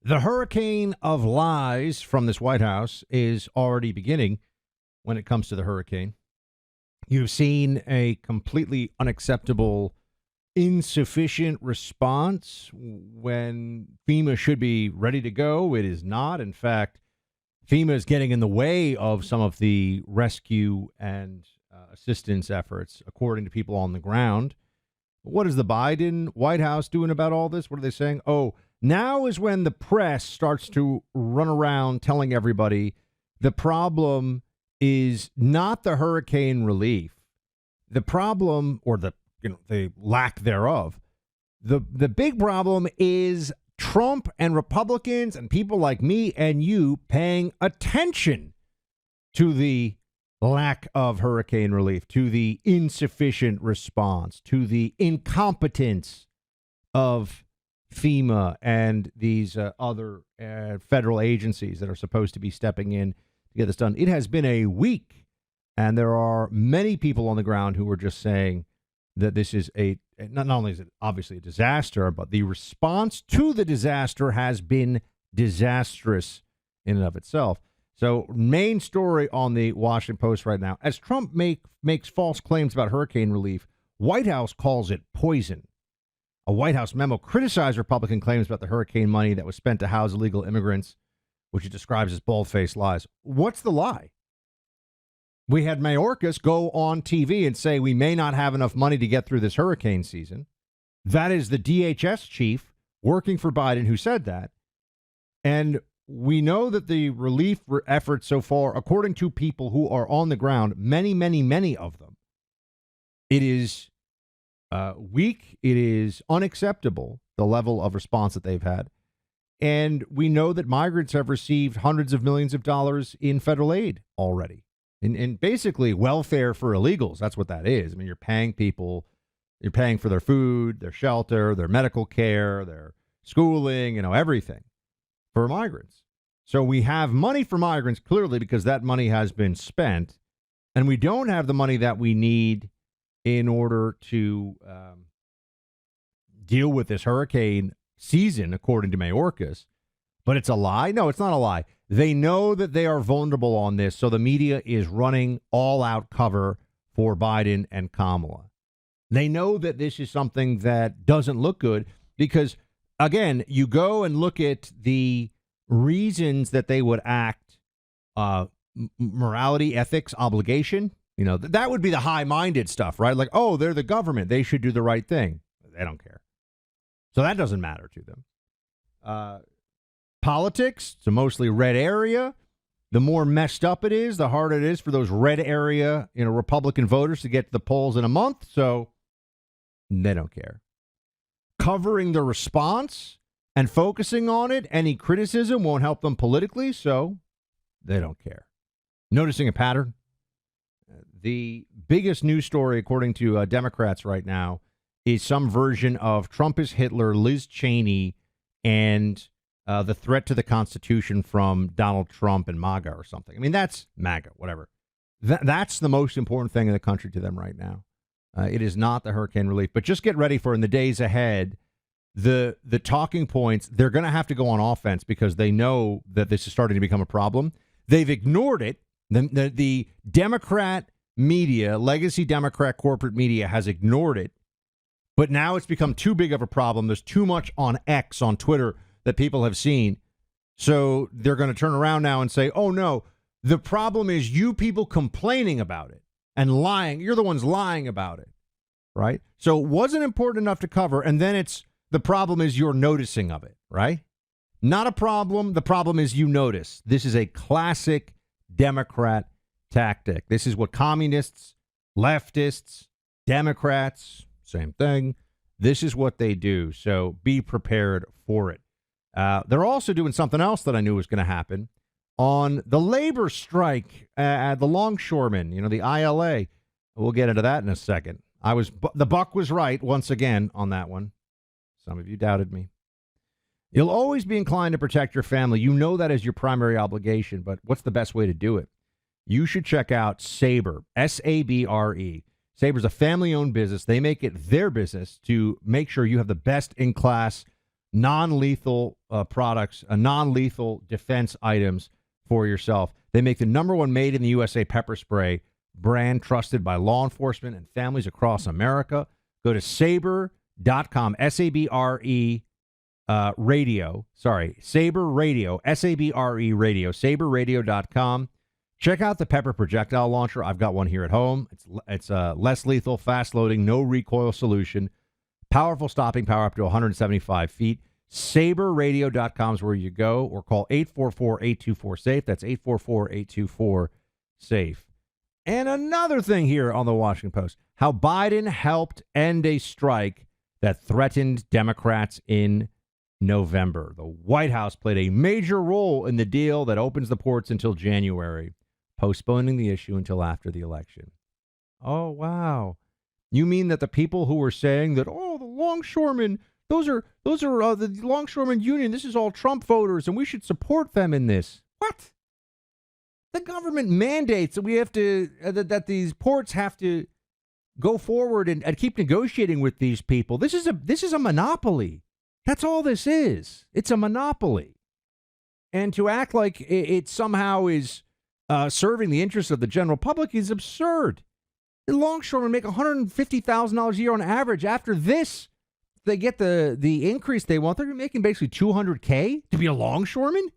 The hurricane of lies from this White House is already beginning when it comes to the hurricane. You've seen a completely unacceptable, insufficient response when FEMA should be ready to go. It is not. In fact, FEMA is getting in the way of some of the rescue and assistance efforts, according to people on the ground. What is the Biden White House doing about all this? What are they saying? Oh, now is when the press starts to run around telling everybody the problem is not the hurricane relief. The problem, or the lack thereof, the big problem is Trump and Republicans and people like me and you paying attention to the lack of hurricane relief, to the insufficient response, to the incompetence of FEMA and these other federal agencies that are supposed to be stepping in to get this done. It has been a week, and there are many people on the ground who are just saying that this is not only is it obviously a disaster, but the response to the disaster has been disastrous in and of itself. So, main story on the Washington Post right now, as Trump makes false claims about hurricane relief, White House calls it poison. A White House memo criticized Republican claims about the hurricane money that was spent to house illegal immigrants, which it describes as bald-faced lies. What's the lie? We had Mayorkas go on TV and say we may not have enough money to get through this hurricane season. That is the DHS chief working for Biden who said that. And we know that the relief efforts so far, according to people who are on the ground, many, many, many of them, it is weak. It is unacceptable, the level of response that they've had. And we know that migrants have received hundreds of millions of dollars in federal aid already. And basically welfare for illegals. That's what that is. I mean, you're paying people, you're paying for their food, their shelter, their medical care, their schooling, everything for migrants. So we have money for migrants, clearly, because that money has been spent. And we don't have the money that we need in order to deal with this hurricane season, according to Mayorkas. But it's a lie? No, it's not a lie. They know that they are vulnerable on this, so the media is running all-out cover for Biden and Kamala. They know that this is something that doesn't look good because, again, you go and look at the reasons that they would act, morality, ethics, obligation. That would be the high-minded stuff, right? Like, oh, they're the government. They should do the right thing. They don't care. So that doesn't matter to them. Politics, it's a mostly red area. The more messed up it is, the harder it is for those red area, Republican voters to get to the polls in a month. So they don't care. Covering the response and focusing on it, any criticism won't help them politically. So they don't care. Noticing a pattern? The biggest news story, according to Democrats right now, is some version of Trump is Hitler, Liz Cheney, and the threat to the Constitution from Donald Trump and MAGA or something. I mean, that's MAGA, whatever. That's the most important thing in the country to them right now. It is not the hurricane relief. But just get ready for, in the days ahead, the talking points. They're going to have to go on offense because they know that this is starting to become a problem. They've ignored it. The Democrat media, legacy Democrat corporate media, has ignored it. But now it's become too big of a problem. There's too much on X, on Twitter, that people have seen. So they're going to turn around now and say, oh, no, the problem is you people complaining about it and lying. You're the ones lying about it. Right. So it wasn't important enough to cover. And then the problem is you're noticing of it. Right. Not a problem. The problem is you notice. This is a classic Democrat tactic. This is what communists, leftists, Democrats, same thing. This is what they do. So be prepared for it. They're also doing something else that I knew was going to happen on the labor strike at the longshoremen, the ILA. We'll get into that in a second. The Buck was right once again on that one. Some of you doubted me. You'll always be inclined to protect your family. You know that as your primary obligation, but what's the best way to do it? You should check out Sabre, S-A-B-R-E. Sabre's a family-owned business. They make it their business to make sure you have the best-in-class non-lethal products, non-lethal defense items for yourself. They make the number one made in the USA pepper spray brand trusted by law enforcement and families across America. Go to sabre.com, S-A-B-R-E radio. Sorry, Sabre Radio, S-A-B-R-E radio, sabreradio.com. Check out the pepper projectile launcher. I've got one here at home. It's less lethal, fast-loading, no recoil solution. Powerful stopping power up to 175 feet. SaberRadio.com is where you go, or call 844-824-SAFE. That's 844-824-SAFE. And another thing here on the Washington Post, how Biden helped end a strike that threatened Democrats in November. The White House played a major role in the deal that opens the ports until January, postponing the issue until after the election. Oh, wow. You mean that the people who were saying that, oh, the longshoremen, those are the longshoremen union, this is all Trump voters, and we should support them in this. What? The government mandates that we have to, that these ports have to go forward and keep negotiating with these people. This is a monopoly. That's all this is. It's a monopoly. And to act like it somehow is serving the interests of the general public is absurd. The longshoremen make $150,000 a year on average. After this, they get the increase they want. They're making basically $200K to be a longshoreman.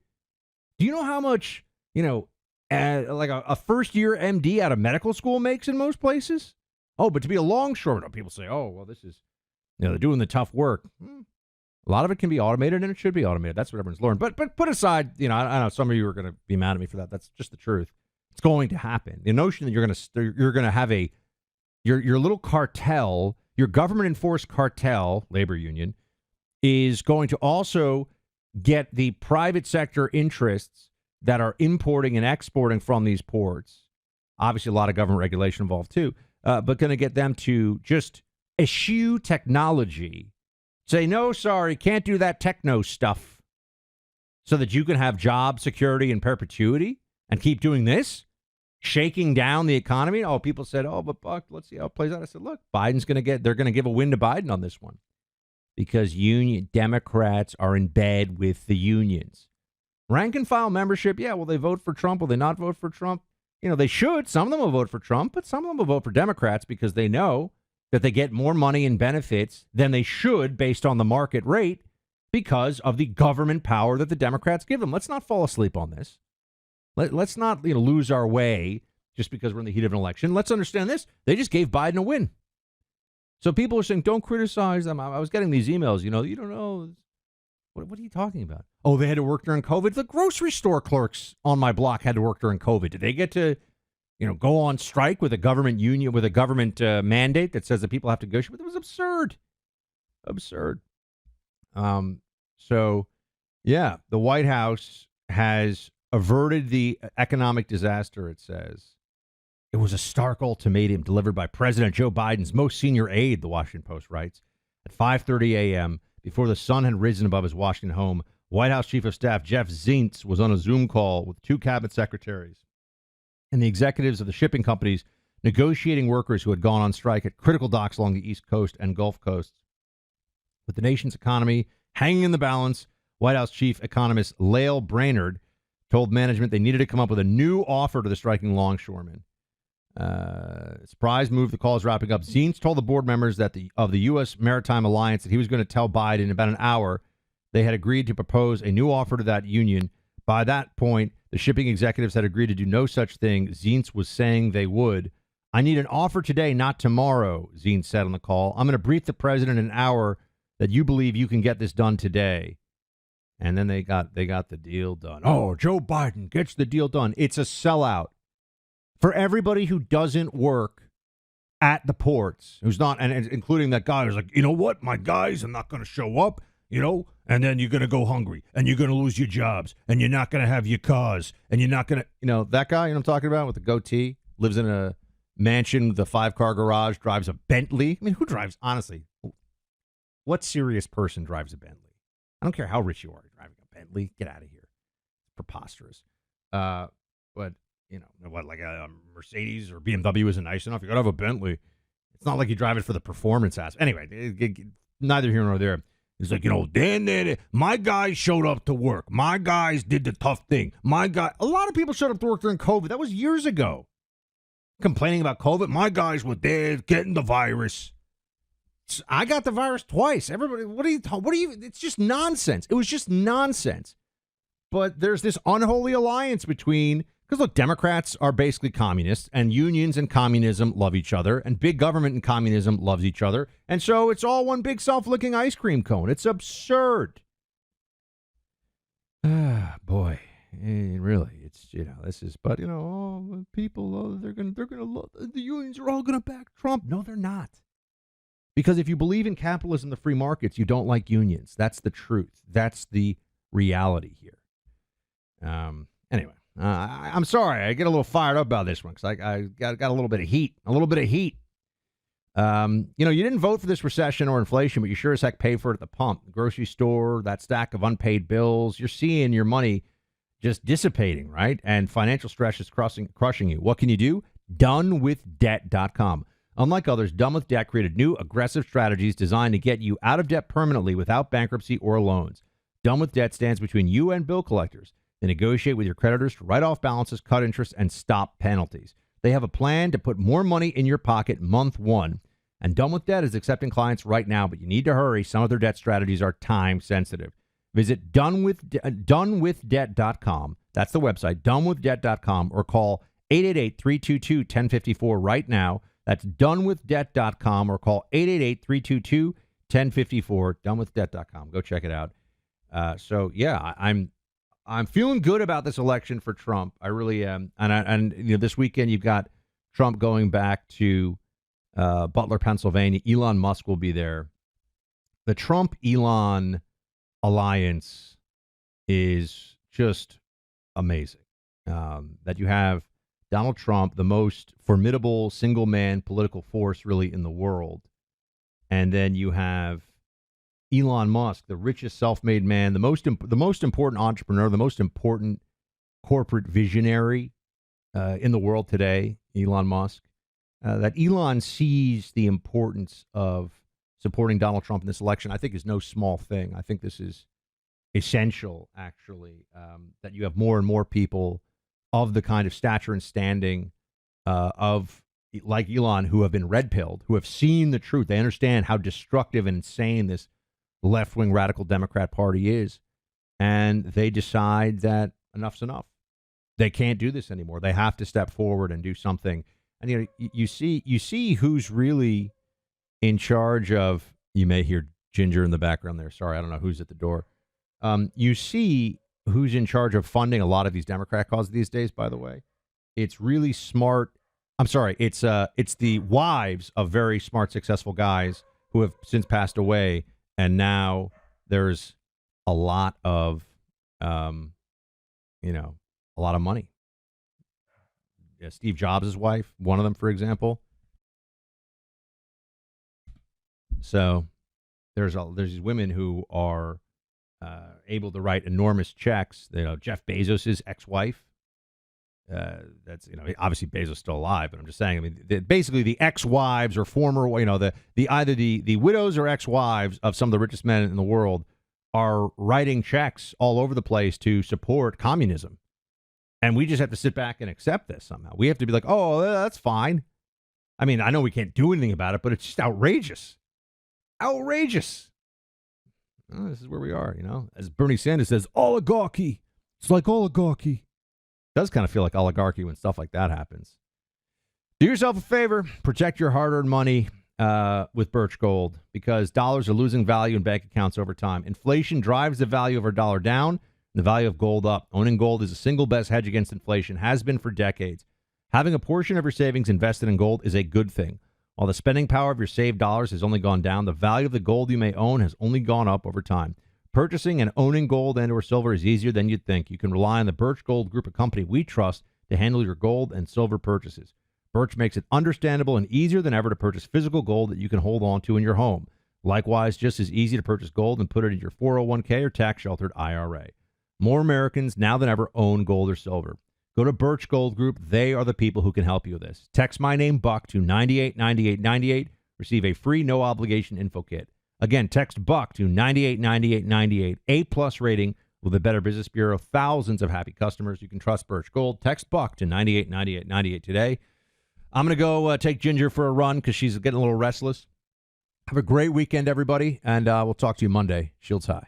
Do you know how much, like a first-year MD out of medical school makes in most places? Oh, but to be a longshoreman, people say, oh, well, this is, they're doing the tough work. A lot of it can be automated, and it should be automated. That's what everyone's learned. But put aside, I know some of you are going to be mad at me for that. That's just the truth. It's going to happen. The notion that you're going to have your little cartel, your government enforced cartel, labor union, is going to also get the private sector interests that are importing and exporting from these ports. Obviously, a lot of government regulation involved too, but going to get them to just eschew technology. Say, no, sorry, can't do that techno stuff, so that you can have job security in perpetuity and keep doing this, shaking down the economy. Oh, people said, oh, but Buck, let's see how it plays out. I said, look, they're going to give a win to Biden on this one because union Democrats are in bed with the unions. Rank and file membership, yeah, will they vote for Trump? Will they not vote for Trump? They should. Some of them will vote for Trump, but some of them will vote for Democrats because they know that they get more money and benefits than they should based on the market rate because of the government power that the Democrats give them. Let's not fall asleep on this. Let's not lose our way just because we're in the heat of an election. Let's understand this. They just gave Biden a win. So people are saying, don't criticize them. I was getting these emails, you don't know. What are you talking about? Oh, they had to work during COVID. The grocery store clerks on my block had to work during COVID. Did they get to go on strike with a government union, with a government mandate that says that people have to go? But it was absurd. Absurd. So, yeah, the White House has averted the economic disaster, it says. It was a stark ultimatum delivered by President Joe Biden's most senior aide, the Washington Post writes. At 5:30 a.m., before the sun had risen above his Washington home, White House Chief of Staff Jeff Zients was on a Zoom call with two cabinet secretaries and the executives of the shipping companies negotiating workers who had gone on strike at critical docks along the East Coast and Gulf Coasts. With the nation's economy hanging in the balance, White House Chief Economist Lael Brainerd told management they needed to come up with a new offer to the striking longshoremen. Surprise move. The call is wrapping up. Zients told the board members that of the U.S. Maritime Alliance that he was going to tell Biden in about an hour. They had agreed to propose a new offer to that union. By that point, the shipping executives had agreed to do no such thing. Zients was saying they would. I need an offer today, not tomorrow, Zients said on the call. I'm going to brief the president in an hour that you believe you can get this done today. And then they got the deal done. Oh, Joe Biden gets the deal done. It's a sellout. For everybody who doesn't work at the ports, who's not, and including that guy who's like, you know what, my guys are not going to show up, and then you're going to go hungry, and you're going to lose your jobs, and you're not going to have your cars, and you're not going to, that guy, I'm talking about with the goatee, lives in a mansion with a 5-car garage, drives a Bentley. I mean, who drives, honestly, what serious person drives a Bentley? I don't care how rich you are driving a Bentley. Get out of here. It's preposterous. But like a Mercedes or BMW isn't nice enough. You got to have a Bentley. It's not like you drive it for the performance aspect. Anyway, neither here nor there. He's like, then my guys showed up to work. My guys did the tough thing. A lot of people showed up to work during COVID. That was years ago. Complaining about COVID. My guys were there getting the virus. I got the virus twice. Everybody, what are you, it's just nonsense. It was just nonsense. But there's this unholy alliance between, because look, Democrats are basically communists, and unions and communism love each other, and big government and communism loves each other. And so it's all one big self-licking ice cream cone. It's absurd. Boy, really, it's, this is, but, people, they're going to love, the unions are all going to back Trump. No, they're not. Because if you believe in capitalism, the free markets, you don't like unions. That's the truth. That's the reality here. Anyway, I'm sorry. I get a little fired up about this one because I got a little bit of heat. You didn't vote for this recession or inflation, but you sure as heck pay for it at the pump, the grocery store, that stack of unpaid bills. You're seeing your money just dissipating, right? And financial stress is crushing you. What can you do? Donewithdebt.com. Unlike others, Done With Debt created new aggressive strategies designed to get you out of debt permanently without bankruptcy or loans. Done With Debt stands between you and bill collectors. They negotiate with your creditors to write off balances, cut interest, and stop penalties. They have a plan to put more money in your pocket month one. And Done With Debt is accepting clients right now, but you need to hurry. Some of their debt strategies are time sensitive. Visit donewithdebt.com. That's the website, donewithdebt.com, or call 888-322-1054 right now. That's donewithdebt.com, or call 888-322-1054, donewithdebt.com. Go check it out. I'm feeling good about this election for Trump. I really am. And this weekend you've got Trump going back to Butler, Pennsylvania. Elon Musk will be there. The Trump-Elon alliance is just amazing. That you have Donald Trump, the most formidable single-man political force really in the world. And then you have Elon Musk, the richest self-made man, the most important entrepreneur, the most important corporate visionary in the world today, Elon Musk. That Elon sees the importance of supporting Donald Trump in this election, I think is no small thing. I think this is essential, actually, that you have more and more people of the kind of stature and standing like Elon, who have been red-pilled, who have seen the truth. They understand how destructive and insane this left-wing radical Democrat Party is, and they decide that enough's enough. They can't do this anymore. They have to step forward and do something. And you see who's really in charge of. You may hear Ginger in the background there. Sorry, I don't know who's at the door. You see who's in charge of funding a lot of these Democrat causes these days, by the way. It's really smart. I'm sorry. It's the wives of very smart, successful guys who have since passed away. And now there's a lot of, a lot of money. Yeah, Steve Jobs' wife, one of them, for example. So there's these women who are able to write enormous checks. Jeff Bezos' ex-wife. That's obviously Bezos is still alive, but I'm just saying. I mean, basically the ex-wives or former, the either the widows or ex-wives of some of the richest men in the world are writing checks all over the place to support communism, and we just have to sit back and accept this somehow. We have to be like, oh, that's fine. I mean, I know we can't do anything about it, but it's just outrageous. Outrageous. Well, this is where we are, As Bernie Sanders says, oligarchy. It's like oligarchy. It does kind of feel like oligarchy when stuff like that happens. Do yourself a favor. Protect your hard-earned money with Birch Gold, because dollars are losing value in bank accounts over time. Inflation drives the value of our dollar down and the value of gold up. Owning gold is the single best hedge against inflation, has been for decades. Having a portion of your savings invested in gold is a good thing. While the spending power of your saved dollars has only gone down, the value of the gold you may own has only gone up over time. Purchasing and owning gold and or silver is easier than you'd think. You can rely on the Birch Gold Group of company we trust to handle your gold and silver purchases. Birch makes it understandable and easier than ever to purchase physical gold that you can hold on to in your home. Likewise, just as easy to purchase gold and put it in your 401k or tax-sheltered IRA. More Americans now than ever own gold or silver. Go to Birch Gold Group. They are the people who can help you with this. Text my name, Buck, to 989898. Receive a free, no-obligation info kit. Again, text Buck to 989898. A-plus rating with the Better Business Bureau. Thousands of happy customers. You can trust Birch Gold. Text Buck to 989898 today. I'm going to go take Ginger for a run because she's getting a little restless. Have a great weekend, everybody, and we'll talk to you Monday. Shields high.